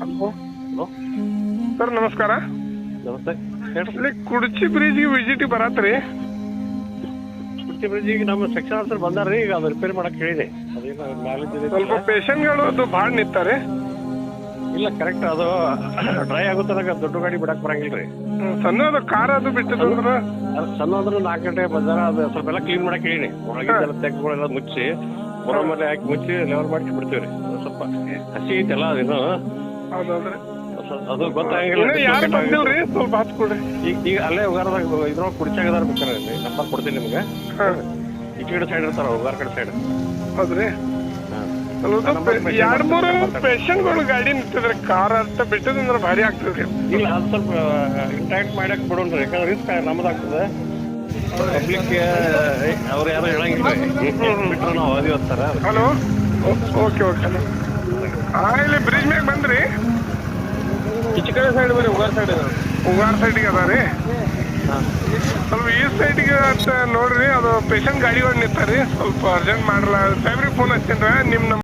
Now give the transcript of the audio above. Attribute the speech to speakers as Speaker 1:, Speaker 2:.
Speaker 1: Hello.
Speaker 2: Sir ನಮಸ್ಕಾರ.
Speaker 1: ನಮಸ್ತೆ ಹೇಳ್ರಿ.
Speaker 2: ಇಲ್ಲಿ ಕುಡ್ಚಿ ಬ್ರಿಡ್ಜಿಗೆ ವಿಸಿಟಿಗೆ ಬರತ್ರಿ.
Speaker 1: ಕುರ್ಚಿ ಬ್ರಿಡ್ಜಿಗೆ ನಮ್ಮ ಸೆಕ್ಷನ್ ಆಫೀಸರ್ ಬಂದಾರ್ರಿ. ಈಗ ಅದು ರಿಪೇರಿ ಮಾಡಕ್ಕೆ ಹೇಳಿದೆ. ಅದೇನು ಮ್ಯಾಲೇಜ್ ಇದೆ
Speaker 2: ಸ್ವಲ್ಪ ಪೇಷಂಟ್ಗಳು ಅದು ಭಾಳ ನಿಂತಾರೆ.
Speaker 1: ಇಲ್ಲ ಕರೆಕ್ಟ್ ಅದು ಡ್ರೈ ಆಗುತ್ತದಾಗ ದೊಡ್ಡ ಗಾಡಿ ಬಿಡಕ್ಕೆ ಬರಂಗಿಲ್ಲ ರೀ.
Speaker 2: ಸಣ್ಣದು ಕಾರ್ ಅದು ಬಿಟ್ಟಿದ್ರೆ
Speaker 1: ಅದು ಸಣ್ಣ ಅಂದ್ರೆ 4 ಗಂಟೆ ಬಂದಾರ. ಅದು ಸ್ವಲ್ಪ ಎಲ್ಲ ಕ್ಲೀನ್ ಮಾಡಕ್ಕೆ ಹೇಳಿ. ಒಳಗಿದ್ದೆಲ್ಲ ತೆಗ್ಗಳೆಲ್ಲ ಮುಚ್ಚಿ ಬರೋ ಮೇಲೆ ಹಾಕಿ ಮುಚ್ಚಿ ಲೆವೆಲ್ ಮಾಡಿ ಬಿಡ್ತೀವಿ ರೀ. ಸ್ವಲ್ಪ ಹಸಿ ಐತೆಲ್ಲ ಅದೇನು
Speaker 2: ಹೌದೌದ್ರಿ.
Speaker 1: ಅದು ಗೊತ್ತಾಗಿಲ್ಲ.
Speaker 2: ಯಾರು ಬಂದಿಲ್ರಿ, ಸ್ವಲ್ಪ ಹತ್ತು ಕೊಡ್ರಿ.
Speaker 1: ಈಗ ಅಲ್ಲೇ ಉಗಾರದಾಗ ಇದ್ರೊಳಗೆ ಕುಡಿಚಾಗದಾರ ಬೇಕಾರೆ ನಂಬರ್ ಕೊಡ್ತೀನಿ ನಿಮ್ಗೆ. ಈ ಕಡೆ ಸೈಡ್ ಇರ್ತಾರ, ಉಗಾರ ಕಡೆ ಸೈಡ್.
Speaker 2: ಹೌದ್ರಿ. ಎರಡು ಮೂರು ಪೇಷಂಟ್ಗಳು ಗಾಡಿ ನಿಂತಿದ್ರೆ ಕಾರ್ ಅಂತ ಬಿಟ್ಟದಂದ್ರೆ ಭಾರಿ ಆಗ್ತದ್ರಿ.
Speaker 1: ಇಲ್ಲ ಅದು ಸ್ವಲ್ಪ ಇಂಟ್ಯಾಕ್ಟ್ ಮಾಡಕ್ಕೆ ಬಿಡೋಣ್ರಿ. ಯಾಕಂದ್ರೆ ರಿಸ್ಕ್ ನಮ್ಮದಾಗ್ತದೆ. ಪಬ್ಲಿಕ್ಗೆ ಅವ್ರು ಯಾರು ಹೇಳಂಗಿಲ್ಲ ಬಿಟ್ಟರು ನಾವು ಅವಧಿ ಹೋಗ್ತಾರ.
Speaker 2: Hello, okay okay. ಇಲ್ಲಿ ಬ್ರಿಡ್ಜ್ ಮ್ಯಾಗ ಬಂದ್ರಿ.
Speaker 1: ಈಚೆ ಕಡೆ ಸೈಡ್ ಬರ್ರಿ,
Speaker 2: ಉಗಾರ್ ಸೈಡಿಗೆ ಅದ ರೀ. ಸ್ವಲ್ಪ ಈ ಸೈಡ್ಗೆ ಅಂತ ನೋಡ್ರಿ. ಅದು ಪೇಷಂಟ್ ಗಾಡಿಗಳು ನಿಂತಾರಿ. ಸ್ವಲ್ಪ ಅರ್ಜೆಂಟ್ ಮಾಡಲ್ಲ. ಸಾಹೇಬ್ರಿಗೆ ಫೋನ್ ಹಚ್ತೀನಿ ನಿಮ್ಮ